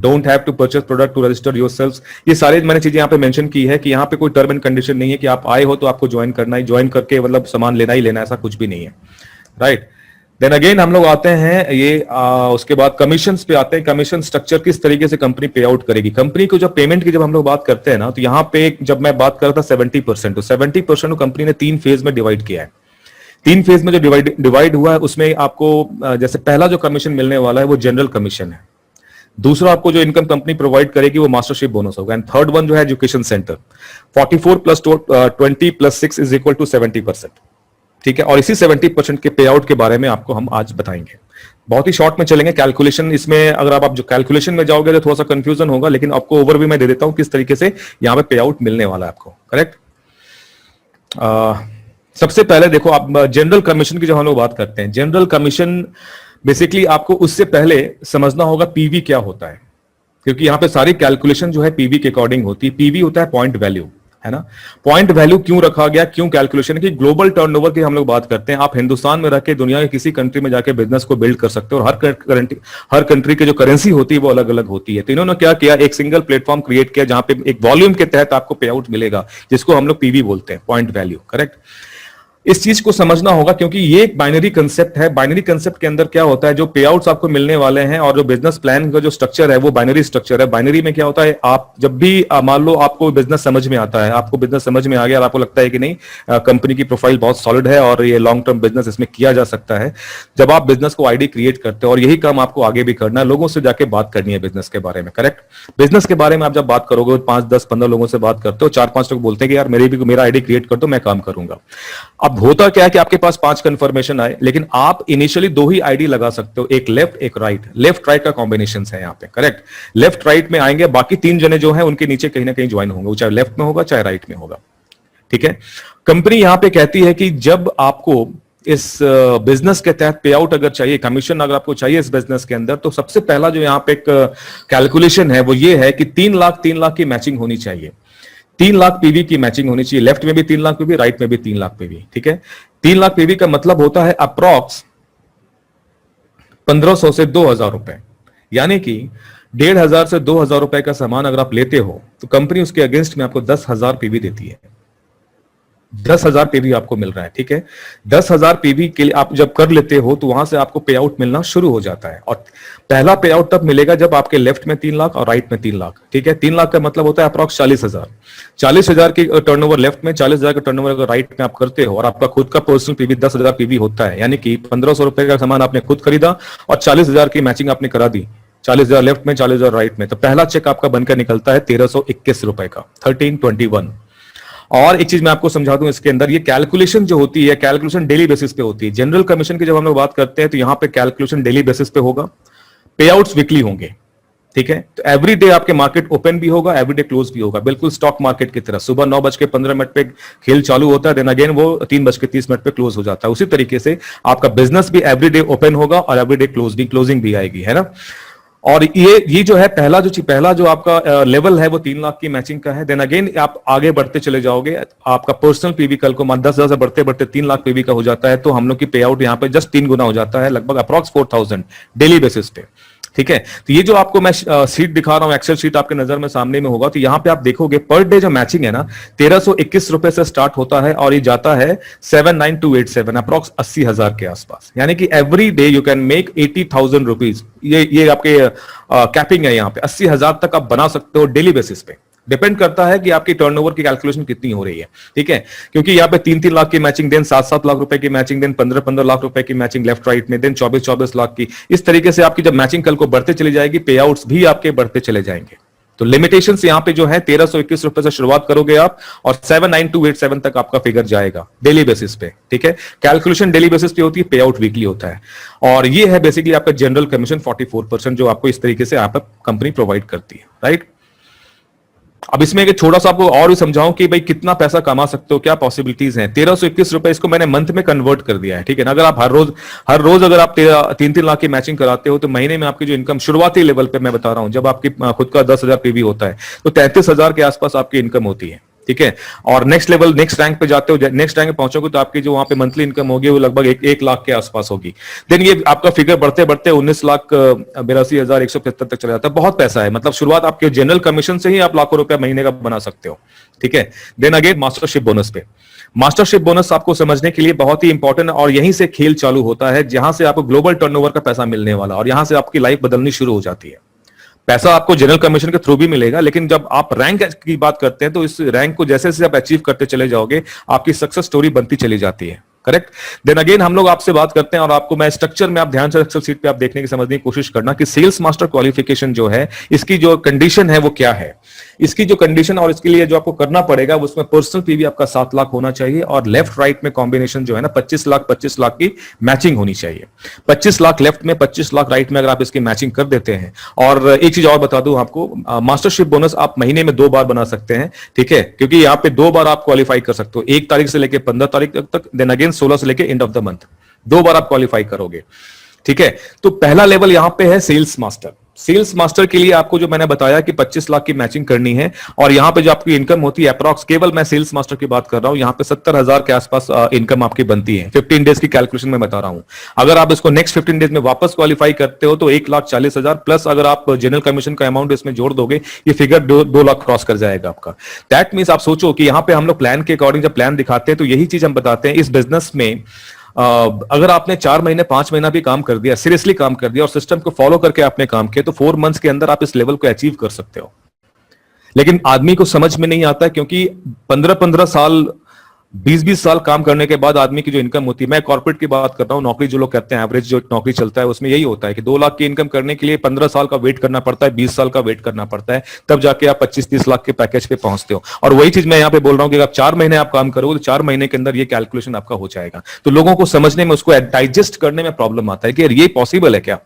Don't have to purchase product to register yourself. ये सारे मैंने चीजें यहाँ पे मेंशन की है कि यहाँ पे कोई टर्म एंड कंडीशन नहीं है कि आप आए हो तो आपको ज्वाइन करना है, ज्वाइन करके मतलब सामान लेना ही लेना, ऐसा कुछ भी नहीं है, राइट। देन अगेन हम लोग आते हैं ये उसके बाद कमीशन पे आते हैं। कमीशन स्ट्रक्चर किस तरीके से कंपनी पे आउट करेगी। कंपनी को जब पेमेंट की जब हम लोग बात करते हैं ना, तो यहाँ पे जब मैं बात कर रहा था 70%, तो 70% कंपनी ने 3 फेज में डिवाइड किया है। 3 फेज में जो डिवाइड हुआ है उसमें आपको जैसे पहला जो कमीशन मिलने वाला है वो जनरल कमीशन है। दूसरा आपको जो इनकम कंपनी प्रोवाइड करेगी वो मास्टरशिप बोनस होगा। एंड थर्ड वन जो है एजुकेशन सेंटर। 44 + 20 + 6 = 70%, ठीक है। और इसी 70% के पे आउट के बारे में आपको हम आज बताएंगे। बहुत ही शॉर्ट में चलेंगे। कैलकुलेशन इसमें अगर आप जो कैलकुलेशन में जाओगे तो थोड़ा सा कंफ्यूजन होगा, लेकिन आपको ओवरव्यू मैं दे देता हूं किस तरीके से यहाँ पे पे आउट मिलने वाला है आपको, करेक्ट। सबसे पहले देखो, आप जनरल कमीशन की जब हम लोग बात करते हैं, जनरल कमीशन बेसिकली आपको उससे पहले समझना होगा पीवी क्या होता है, क्योंकि यहां पे सारी कैलकुलेशन जो है पीवी के अकॉर्डिंग होती है। पीवी होता है पॉइंट वैल्यू, है ना। पॉइंट वैल्यू क्यों रखा गया, क्यों कैलकुलेशन की ग्लोबल टर्नओवर की हम लोग बात करते हैं। आप हिंदुस्तान में रह के दुनिया के किसी कंट्री में जाके बिजनेस को बिल्ड कर सकते हो, और हर कंट्री की जो करेंसी होती है वो अलग अलग होती है। तो इन्होंने क्या किया, एक सिंगल प्लेटफॉर्म क्रिएट किया जहां पे एक वॉल्यूम के तहत आपको पे आउट मिलेगा, जिसको हम लोग पीवी बोलते हैं, पॉइंट वैल्यू, करेक्ट। इस चीज को समझना होगा क्योंकि ये एक बाइनरी कंसेप्ट है। बाइनरी कंसेप्ट के अंदर क्या होता है, जो पे आउट्स आपको मिलने वाले हैं और जो बिजनेस प्लान का जो स्ट्रक्चर है वो बाइनरी स्ट्रक्चर है। बाइनरी में क्या होता है, आप जब भी मान लो आपको बिजनेस समझ में आता है, आपको बिजनेस समझ में आ गया और आपको लगता है कि नहीं कंपनी की प्रोफाइल बहुत सॉलिड है और ये लॉन्ग टर्म बिजनेस इसमें किया जा सकता है, जब आप बिजनेस को आईडी क्रिएट करते हो, और यही काम आपको आगे भी करना है, लोगों से जाके बात करनी है बिजनेस के बारे में, करेक्ट। बिजनेस के बारे में आप जब बात करोगे 5, 10, 15 लोगों से बात करते हो, 4-5 लोग बोलते हैं कि यार मेरा आईडी क्रिएट कर दो, मैं काम करूंगा। अब होता क्या है कि आपके पास 5 कंफर्मेशन आए, लेकिन आप इनिशियली 2 ही आईडी लगा सकते हो, एक लेफ्ट एक राइट। लेफ्ट राइट का कॉम्बिनेशन है यहाँ पे, करेक्ट। लेफ्ट राइट में आएंगे, बाकी 3 जने जो है उनके नीचे कहीं ना कहीं ज्वाइन होंगे, चाहे लेफ्ट में होगा चाहे राइट में होगा, ठीक है। कंपनी यहां पे कहती है कि जब आपको इस बिजनेस के तहत पे आउट अगर चाहिए, कमीशन अगर आपको चाहिए इस बिजनेस के अंदर, तो सबसे पहला जो यहाँ पे एक कैलकुलेशन है वो ये है कि 3 लाख की मैचिंग होनी चाहिए। 3 लाख पीवी की मैचिंग होनी चाहिए। लेफ्ट में भी 3 लाख पीवी, राइट में भी 3 लाख पीवी, ठीक है। 3 लाख पीवी का मतलब होता है अप्रॉक्स 1500 से 2000 रुपए, यानी कि 1500 से 2000 रुपए का सामान अगर आप लेते हो तो कंपनी उसके अगेंस्ट में आपको 10,000 पीवी देती है। 10,000 पीवी आपको मिल रहा है, ठीक है। 10,000 पीवी के लिए आप जब कर लेते हो तो वहां से आपको पे आउट मिलना शुरू हो जाता है। और पहला पे आउट तब मिलेगा जब आपके लेफ्ट में 3 लाख और राइट में 3 लाख, ठीक है। 3 लाख का मतलब होता है अप्रॉक्स 40,000। 40,000 की टर्नओवर लेफ्ट में, 40,000 का टर्नओवर अगर राइट में आप करते हो, और आपका खुद का पर्सनल पीवी 10,000 पीवी होता है, यानी कि 1500 रुपए का सामान आपने खुद खरीदा और 40,000 की मैचिंग आपने करा दी, 40,000 लेफ्ट में 40,000 राइट में, तो पहला चेक आपका बनकर निकलता है 1321 रुपए का, 1321। और एक चीज मैं आपको समझा दूं इसके अंदर, ये कैलकुलेशन जो होती है, कैलकुलेशन डेली बेसिस पे होती है। जनरल कमीशन की जब हम लोग बात करते हैं तो यहां पे कैलकुलेशन डेली बेसिस पे होगा, पे आउट्स वीकली होंगे, ठीक है। तो एवरी डे आपके मार्केट ओपन भी होगा, एवरी डे क्लोज भी होगा, बिल्कुल स्टॉक मार्केट की तरह। सुबह 9:15 पे खेल चालू होता है, देन अगेन वो 3:30 पे क्लोज हो जाता है। उसी तरीके से आपका बिजनेस भी एवरी डे ओपन होगा और एवरी डे क्लोजिंग भी आएगी, है ना। और ये जो है पहला जो आपका लेवल है वो 3 लाख की मैचिंग का है। देन अगेन आप आगे बढ़ते चले जाओगे, आपका पर्सनल पीवी कल को 10,000 से बढ़ते बढ़ते 3 लाख पीवी का हो जाता है, तो हम लोग की पे आउट यहाँ पे जस्ट 3 गुना हो जाता है, लगभग अप्रॉक्स 4,000 डेली बेसिस पे, ठीक है। तो ये जो आपको मैं सीट दिखा रहा हूं, एक्सेल शीट आपके नजर में सामने में होगा, तो यहां पे आप देखोगे पर डे जो मैचिंग है ना 1321 रुपए से स्टार्ट होता है और ये जाता है 79287, अप्रॉक्स 80,000 के आसपास। यानी कि every day you can make 80,000 rupees. ये आपके कैपिंग है, यहाँ पे 80,000 तक आप बना सकते हो डेली बेसिस पे। डिपेंड करता है कि आपकी टर्नओवर की कैलकुलेशन कितनी हो रही है, ठीक है। क्योंकि यहाँ पे 3-3 लाख की मैचिंग, देन 7-7 लाख रुपए की मैचिंग, देन 15-15 लाख रुपए की मैचिंग लेफ्ट राइट में, देन 24-24 लाख की। इस तरीके से आपकी जब मैचिंग कल को बढ़ते चली जाएगी, पे आउट्स भी आपके बढ़ते चले जाएंगे। तो लिमिटेशंस यहाँ पे जो है 1321 रुपए से शुरुआत करोगे आप और 79287 तक आपका फिगर जाएगा डेली बेसिस पे, ठीक है। कैलकुलेशन डेली बेसिस पे होती है, पे आउट वीकली होता है। और ये है बेसिकली आपका जनरल कमीशन 44% जो आपको इस तरीके से आप कंपनी प्रोवाइड करती है, राइट। अब इसमें एक छोटा सा आपको और भी समझाऊं कि भाई कितना पैसा कमा सकते हो, क्या पॉसिबिलिटीज हैं। 1321 रुपए इसको मैंने मंथ में कन्वर्ट कर दिया है, ठीक है ना। अगर आप हर रोज अगर आप 3-3 लाख की मैचिंग कराते हो तो महीने में आपकी जो इनकम शुरुआती लेवल पे मैं बता रहा हूं, जब आपकी खुद का 10,000 पीवी होता है तो 33,000 के आसपास आपकी इनकम होती है, ठीक है। और नेक्स्ट लेवल, नेक्स्ट रैंक पे जाते हो, नेक्स्ट रैंक पे पहुंचोगे तो आपकी जो वहां पे मंथली इनकम होगी वो लगभग 1 लाख के आसपास होगी। देन ये आपका फिगर बढ़ते बढ़ते 19,82,175 तक चला जाता है। बहुत पैसा है, मतलब शुरुआत आपके जनरल कमीशन से ही आप लाखों रुपया महीने का बना सकते हो, ठीक है। देन अगेन मास्टरशिप बोनस पे, मास्टरशिप बोनस आपको समझने के लिए बहुत ही इंपॉर्टेंट है, और यहीं से खेल चालू होता है, जहां से आपको ग्लोबल टर्नओवर का पैसा मिलने वाला, और यहां से आपकी लाइफ बदलनी शुरू हो जाती है। पैसा आपको जनरल कमीशन के थ्रू भी मिलेगा, लेकिन जब आप रैंक की बात करते हैं तो इस रैंक को जैसे जैसे आप अचीव करते चले जाओगे, आपकी सक्सेस स्टोरी बनती चली जाती है, करेक्ट। देन अगेन हम लोग आपसे बात करते हैं, और आपको मैं स्ट्रक्चर में, आप ध्यान से एक्सेल सीट पे आप देखने की समझने की कोशिश करना कि सेल्स मास्टर क्वालिफिकेशन जो है, इसकी जो कंडीशन है वो क्या है। इसकी जो कंडीशन और इसके लिए जो आपको करना पड़ेगा, उसमें पर्सनल पीवी आपका 7 लाख होना चाहिए, और लेफ्ट राइट में कॉम्बिनेशन जो है ना 25 लाख की मैचिंग होनी चाहिए। 25 लाख लेफ्ट में, 25 लाख राइट में अगर आप इसकी मैचिंग कर देते हैं। और एक चीज और बता दूं आपको, मास्टरशिप बोनस आप महीने में 2 बार बना सकते हैं, ठीक है, क्योंकि यहाँ पे 2 बार आप क्वालिफाई कर सकते हो, 1 तारीख से लेकर 15 तारीख तक, देन अगेन 16 से लेकर एंड ऑफ द मंथ, 2 बार आप क्वालिफाई करोगे, ठीक है। तो पहला लेवल यहां पे है सेल्स मास्टर। सेल्स मास्टर के लिए आपको जो मैंने बताया कि 25 लाख की मैचिंग करनी है, और यहां पे जो आपकी इनकम होती है अप्रॉक्स, केवल मैं सेल्स मास्टर की बात कर रहा हूं, यहां पे 70,000 के आसपास इनकम आपकी बनती है। 15 डेज की कैलकुलेशन में बता रहा हूं। अगर आप इसको नेक्स्ट 15 डेज में वापस क्वालिफाई करते हो तो 1,40,000 प्लस अगर आप जनरल कमीशन का अमाउंट इसमें जोड़ दोगे, ये फिगर 2 लाख क्रॉस कर जाएगा आपका। दैट मीन्स आप सोचो कि यहां पे हम लोग प्लान के अकॉर्डिंग जब प्लान दिखाते हैं तो यही चीज हम बताते हैं इस बिजनेस में। अगर आपने 4 महीने 5 महीना भी काम कर दिया, सीरियसली काम कर दिया, और सिस्टम को फॉलो करके आपने काम किया, तो 4 मंथ्स के अंदर आप इस लेवल को अचीव कर सकते हो। लेकिन आदमी को समझ में नहीं आता, क्योंकि 15-15 साल, 20-20 साल काम करने के बाद आदमी की जो इनकम होती है, मैं कॉर्पोरेट की बात करता हूं, नौकरी जो लोग कहते हैं एवरेज जो नौकरी चलता है उसमें यही होता है कि 2 लाख की इनकम करने के लिए 15 साल का वेट करना पड़ता है, 20 साल का वेट करना पड़ता है, तब जाके आप 25-30 लाख के पैकेज पे पहुंचते हो। और वही चीज मैं यहां पे बोल रहा हूं कि अगर 4 महीने आप काम करोगे तो 4 महीने के अंदर ये कैलकुलेशन आपका हो जाएगा। तो लोगों को समझने में, उसको डाइजेस्ट करने में प्रॉब्लम आता है कि ये पॉसिबल है क्या,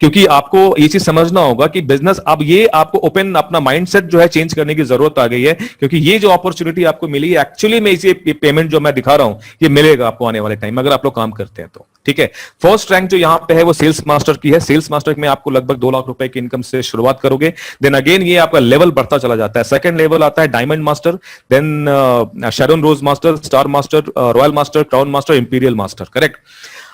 क्योंकि आपको ये चीज समझना होगा कि बिजनेस, अब ये आपको ओपन, अपना माइंडसेट जो है चेंज करने की जरूरत आ गई है, क्योंकि ये जो अपॉर्चुनिटी आपको मिली है, एक्चुअली में इसे पेमेंट जो मैं दिखा रहा हूं ये मिलेगा आपको आने वाले टाइम में, अगर आप लोग काम करते हैं तो, ठीक है। फर्स्ट रैंक जो यहां पे है वो सेल्स मास्टर की है। सेल्स मास्टर में आपको लगभग 2 लाख रुपए की इनकम से शुरुआत करोगे। देन अगेन ये आपका लेवल बढ़ता चला जाता है। सेकंड लेवल आता है diamond master, then Sharon rose master, star master, royal master, crown master, imperial master, correct.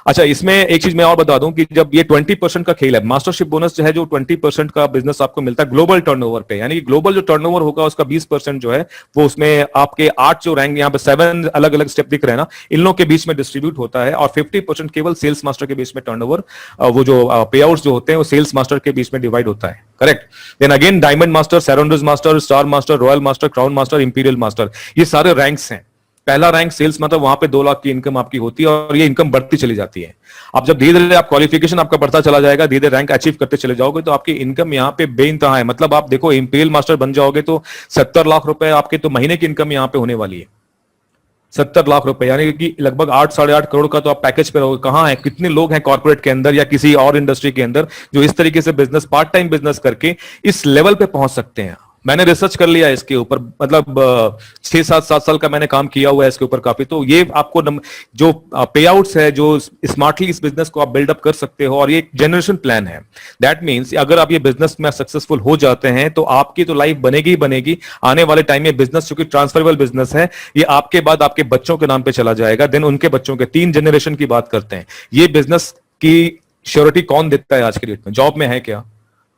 अच्छा, इसमें एक चीज मैं और बता दूं कि जब ये 20% का खेल है, मास्टरशिप बोनस जो है, जो 20% का बिजनेस आपको मिलता है ग्लोबल टर्नओवर पे, यानी कि ग्लोबल जो टर्नओवर होगा उसका 20% जो है वो उसमें आपके 8 जो रैंक, यहाँ पे 7 अलग अलग स्टेप दिख रहे हैं ना, इन लोगों के बीच में डिस्ट्रीब्यूट होता है, और 50% केवल सेल्स मास्टर के बीच में टर्नओवर, वो जो पे आउट जो होते हैं वो सेल्स मास्टर के बीच में डिवाइड होता है, correct. Then again diamond master, सैरोंडर्स master, star master, royal master, crown master, imperial master, ये सारे रैंक्स हैं। पहला रैंक सेल्स, मतलब वहां पे 2 लाख की इनकम आपकी होती है, और ये इनकम बढ़ती चली जाती है। अब जब धीरे धीरे आप क्वालिफिकेशन आपका बढ़ता चला जाएगा, धीरे धीरे रैंक अचीव करते चले जाओगे, तो आपकी इनकम यहाँ पे बेइंतहा है। मतलब आप देखो, इंपीरियल मास्टर बन जाओगे तो 70 लाख रुपए आपके तो महीने की इनकम यहाँ पे होने वाली है। 70 लाख रुपए, यानी कि लगभग 8-8.5 करोड़ का तो आप पैकेज पे रहोगे। कहां है, कितने लोग हैं कॉर्पोरेट के अंदर या किसी और इंडस्ट्री के अंदर जो इस तरीके से बिजनेस, पार्ट टाइम बिजनेस करके इस लेवल पे पहुंच सकते हैं। मैंने रिसर्च कर लिया इसके ऊपर, मतलब 6-7 साल का मैंने काम किया हुआ है इसके ऊपर काफी। तो ये आपको जो पे आउट्स है, जो स्मार्टली इस बिजनेस को आप बिल्डअप कर सकते हो, और ये एक जनरेशन प्लान है। दैट मीन्स अगर आप ये बिजनेस में सक्सेसफुल हो जाते हैं तो आपकी तो लाइफ बनेगी ही बनेगी। आने वाले टाइम में बिजनेस, क्योंकि ट्रांसफरेबल बिजनेस है, ये आपके बाद आपके बच्चों के नाम पे चला जाएगा, देन उनके बच्चों के, 3 जनरेशन की बात करते हैं। ये बिजनेस की श्योरिटी कौन देता है आज के डेट में? जॉब में है क्या?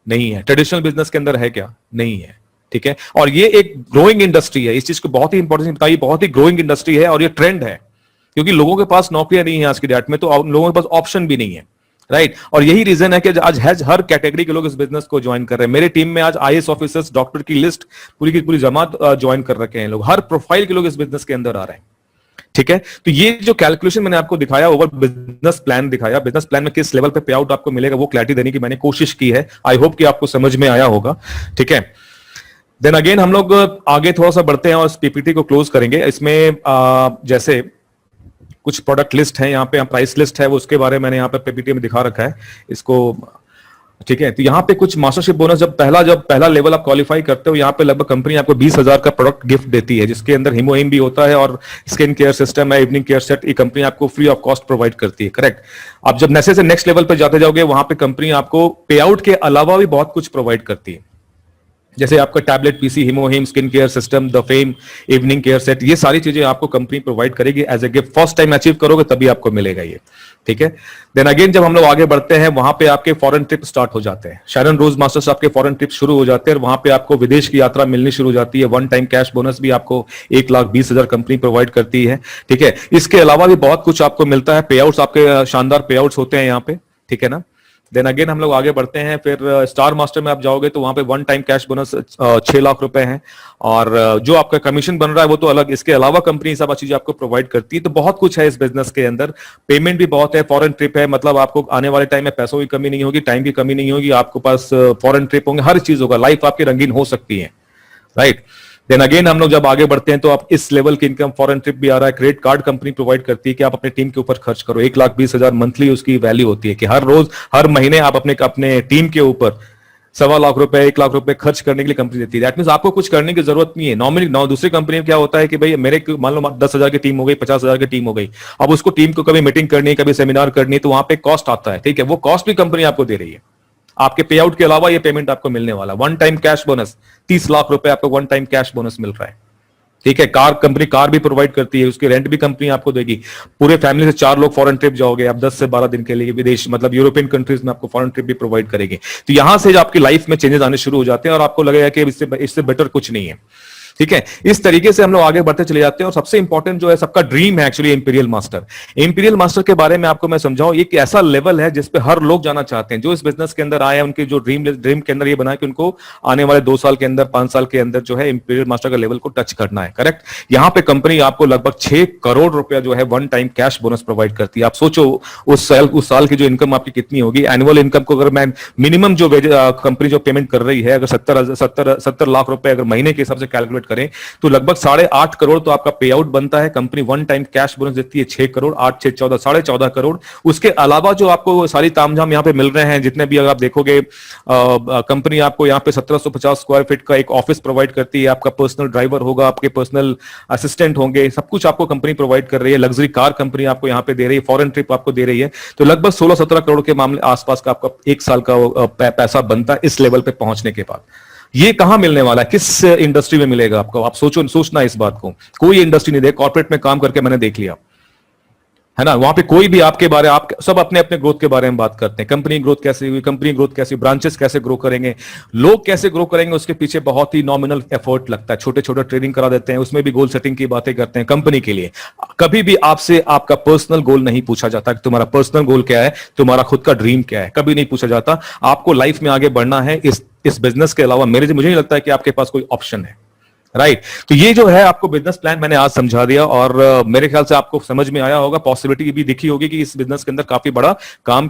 नहीं है। ट्रेडिशनल बिजनेस के अंदर है क्या? नहीं है, ठीक है। और ये एक ग्रोइंग इंडस्ट्री है, इस चीज को बहुत ही इंपॉर्टेंस बताइए, बहुत ही ग्रोइंग इंडस्ट्री है, और ये ट्रेंड है, क्योंकि लोगों के पास नौकरियां नहीं है आज की डेट में, तो लोगों के पास ऑप्शन भी नहीं है, राइट। और यही रीजन है कि आज हर कैटेगरी के लोग इस बिजनेस को ज्वाइन कर रहे हैं। मेरे टीम में आज आईएएस ऑफिसर्स, डॉक्टर की लिस्ट पूरी की पूरी जमात ज्वाइन कर रखे हैं लोग। हर प्रोफाइल के लोग इस बिजनेस के अंदर आ रहे हैं, ठीक है। तो ये जो कैलकुलेशन मैंने आपको दिखाया, ओवर बिजनेस प्लान दिखाया, बिजनेस प्लान में किस लेवल पे पे आउट आपको मिलेगा वो क्लैरिटी देने की मैंने कोशिश की है। आई होप कि आपको समझ में आया होगा, ठीक है। देन अगेन हम लोग आगे थोड़ा सा बढ़ते हैं और पीपीटी को क्लोज करेंगे। इसमें जैसे कुछ प्रोडक्ट लिस्ट है, यहाँ पे प्राइस लिस्ट है, वो उसके बारे में मैंने यहाँ पे पीपीटी में दिखा रखा है इसको, ठीक है। तो यहाँ पे कुछ मास्टरशिप बोनस, जब पहला लेवल आप क्वालिफाई करते हो, यहाँ पे लगभग कंपनी आपको 20,000 का प्रोडक्ट गिफ्ट देती है, जिसके अंदर हीमोहिम भी होता है और स्किन केयर सिस्टम है, इवनिंग केयर सेट, ये कंपनी आपको फ्री ऑफ कॉस्ट प्रोवाइड करती है, करेक्ट। आप जब नेक्स्ट से नेक्स्ट लेवल पर जाते जाओगे, वहां पे कंपनी आपको पे आउट के अलावा भी बहुत कुछ प्रोवाइड करती है। जैसे आपका टैबलेट, पीसी, हिमोहिम, skin care system, the fame, evening care set, ये सारी चीजें आपको कंपनी प्रोवाइड करेगी as a gift. First time achieve करोगे तभी आपको मिलेगा ये, ठीक है। देन अगेन जब हम लोग आगे बढ़ते हैं, वहां पे आपके फॉरेन ट्रिप स्टार्ट हो जाते हैं। शैरन रोज मास्टर्स आपके फॉरेन ट्रिप शुरू हो जाते हैं और वहां पे आपको विदेश की यात्रा मिलनी शुरू हो जाती है। वन टाइम कैश बोनस भी आपको 1,20,000 कंपनी प्रोवाइड करती है, ठीक है। इसके अलावा भी बहुत कुछ आपको मिलता है, पे आउट्स आपके शानदार पे आउट्स होते हैं यहाँ पे, ठीक है ना। देन अगेन हम लोग आगे बढ़ते हैं, फिर स्टार मास्टर में आप जाओगे तो वहां पे one time cash bonus 6 lakh रुपए है, और जो आपका कमीशन बन रहा है वो तो अलग, इसके अलावा कंपनी सब चीजें आपको प्रोवाइड करती है। तो बहुत कुछ है इस बिजनेस के अंदर, पेमेंट भी बहुत है, फॉरेन ट्रिप है, मतलब आपको आने वाले टाइम में पैसों की कमी नहीं होगी, टाइम की कमी नहीं होगी, आपके पास फॉरेन ट्रिप होंगे, हर चीज होगा, लाइफ आपकी रंगीन हो सकती है, राइट। देन अगेन हम लोग जब आगे बढ़ते हैं तो आप इस लेवल की इनकम, फॉरेन ट्रिप भी आ रहा है, क्रेडिट कार्ड कंपनी प्रोवाइड करती है कि आप अपने टीम के ऊपर खर्च करो। 1,20,000 मंथली उसकी वैल्यू होती है कि हर रोज हर महीने आप अपने टीम के ऊपर 1.25 लाख रुपए, 1 लाख रुपए खर्च करने के लिए कंपनी देती है। दैट मींस आपको कुछ करने की जरूरत नहीं है। नॉर्मली दूसरी कंपनी में क्या होता है कि भाई मेरे मान लो 10,000 की टीम हो गई, 50,000 की टीम हो गई, अब उसको टीम को कभी मीटिंग करनी है, कभी सेमिनार करनी है, तो वहां पे कॉस्ट आता है, ठीक है। वो कॉस्ट भी कंपनी आपको दे रही है, आपके पे आउट के अलावा ये पेमेंट आपको मिलने वाला। One time cash bonus 30 lakh रुपए आपको वन टाइम कैश बोनस मिल रहा है, ठीक है। कार कंपनी कार भी प्रोवाइड करती है, उसकी रेंट भी कंपनी आपको देगी। पूरे फैमिली से 4 लोग फॉरेन ट्रिप जाओगे आप 10 से 12 दिन के लिए विदेश, मतलब यूरोपियन कंट्रीज में आपको फॉरेन ट्रिप भी प्रोवाइड करेगी। तो यहां से आपकी लाइफ में चेंजेस आने शुरू हो जाते हैं और आपको लगेगा कि इससे बेटर कुछ नहीं है, ठीक है। इस तरीके से हम लोग आगे बढ़ते चले जाते हैं। और सबसे इंपॉर्टेंट जो है, सबका ड्रीम है actually imperial master. Imperial master के बारे में आपको मैं समझाऊं, एक ऐसा लेवल है जिसपे हर लोग जाना चाहते हैं। जो इस बिजनेस के अंदर आए हैं, उनके जो ड्रीम के अंदर ये बना है कि उनको आने वाले 2 साल के अंदर, 5 साल के अंदर जो है इंपीरियल मास्टर का लेवल को टच करना है, करेक्ट। यहां पे कंपनी आपको लगभग 6 करोड़ रुपया जो है one time cash bonus provide करती है। आप सोचो उस साल की जो इनकम आपकी कितनी होगी। एनुअल इनकम को अगर मैं मिनिमम जो कंपनी जो पेमेंट कर रही है, अगर 70 लाख रुपए अगर महीने के हिसाब से कैलकुलेट करें तो लगभग 8.5 करोड़ तो आपका पे आउट बनता है। Company one time cash bonus देती है 6 करोड़, 8 6 14 14.5 करोड़। उसके अलावा जो आपको सारी तामझाम यहाँ पे मिल रहे हैं, जितने भी अगर आप देखोगे, कंपनी आपको यहाँ पे 1750 स्क्वायर फीट का एक ऑफिस प्रोवाइड करती है, आपका पर्सनल ड्राइवर होगा, आपके पर्सनल असिस्टेंट होंगे, सब कुछ आपको कंपनी प्रोवाइड कर रही है। लग्जरी कार कंपनी आपको यहाँ पे दे रही है, फॉरेन ट्रिप आपको दे रही है। तो लगभग 16-17 करोड़ के मामले आसपास का आपका 1 साल का पैसा बनता है इस लेवल पे पहुंचने के बाद। ये कहां मिलने वाला है, किस इंडस्ट्री में मिलेगा आपको, आप सोचना इस बात को। कोई इंडस्ट्री नहीं, कॉर्पोरेट में काम करके मैंने देख लिया है ना, वहां पे कोई भी आपके बारे, आप सब अपने अपने ग्रोथ के बारे में बात करते हैं। कंपनी ग्रोथ कैसे हुई, कंपनी ग्रोथ कैसे, ब्रांचेस कैसे ग्रो करेंगे, लोग कैसे ग्रो करेंगे, उसके पीछे बहुत ही नॉमिनल एफर्ट लगता है। छोटे छोटे ट्रेनिंग करा देते हैं, उसमें भी गोल सेटिंग की बातें करते हैं कंपनी के लिए। कभी भी आपसे आपका पर्सनल गोल नहीं पूछा जाता कि तुम्हारा पर्सनल गोल क्या है, तुम्हारा खुद का ड्रीम क्या है, कभी नहीं पूछा जाता। आपको लाइफ में आगे बढ़ना है, इस बिजनेस के अलावा मुझे नहीं लगता है कि आपके पास कोई ऑप्शन है, राइट। तो ये जो है आपको बिजनेस प्लान मैंने आज समझा दिया, और मेरे ख्याल से आपको समझ में आया होगा, पॉसिबिलिटी भी दिखी होगी कि इस बिजनेस के अंदर काफी बड़ा काम